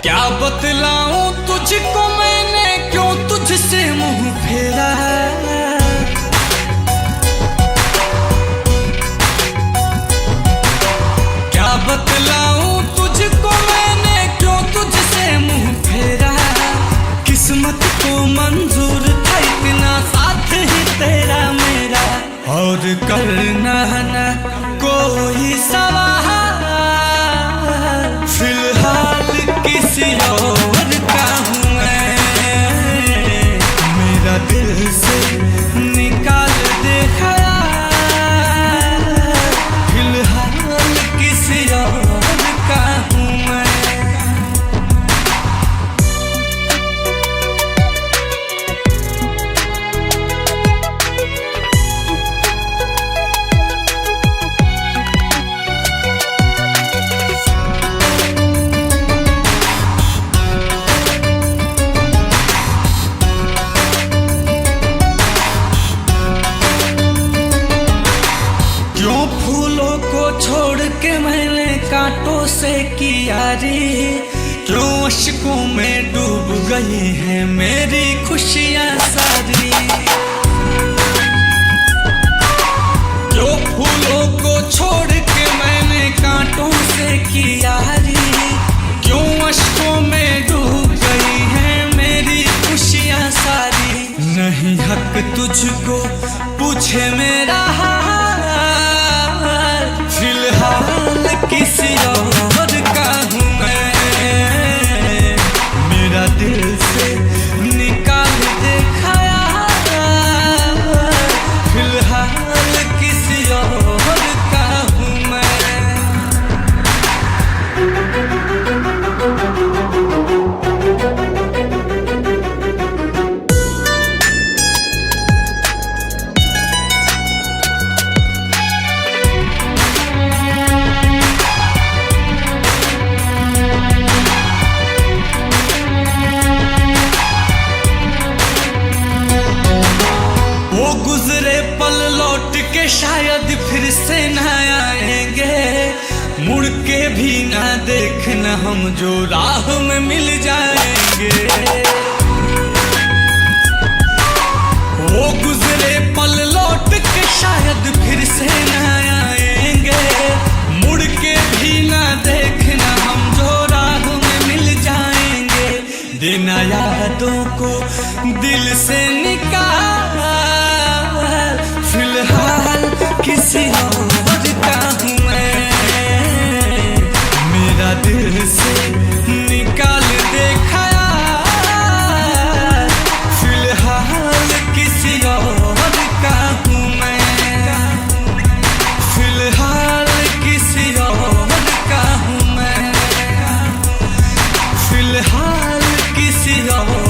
क्या बतलाऊं तुझको मैंने क्यों तुझसे मुंह फेरा है। क्या बतलाऊं तुझको मैंने क्यों तुझसे मुंह फेरा। किस्मत को मंजूर था इतना साथ ही तेरा मेरा, और करना न कोई सवाल। फिलहाल किसी और का हूँ मैं, मेरा दिल से निकाल दे ख्याल। फिलहाल किसी और का हूँ मैं। क्यों फूलों को छोड़ के मैंने कांटों से किया रे। क्यों अश्कों में डूब गई है मेरी खुशियां सारी। क्यों फूलों को छोड़ के मैंने कांटों से किया रे। क्यों अश्कों में डूब गई है मेरी खुशियां सारी। नहीं हक तुझको पूछे मेरा हाल। फिलहाल किसी और का हूँ मैं, मेरा दिल से निकाल दे ख्याल। फिलहाल किसी और का हूँ मैं। गुजरे पल लौट के शायद फिर से न आएंगे। मुड़ के भी ना देखना हम जो राह में मिल जाएंगे। वो गुजरे पल लौट के शायद फिर से न आएंगे। मुड़ के भी ना देखना हम जो राह में मिल जाएंगे। देना यादों को दिल से निकाल। फिलहाल किसी और का हूँ मैं, मेरा दिल से निकाल दे ख्याल। फिलहाल किसी और का हूँ मैं। फिलहाल किसी और का हूँ मैं। फिलहाल किसी और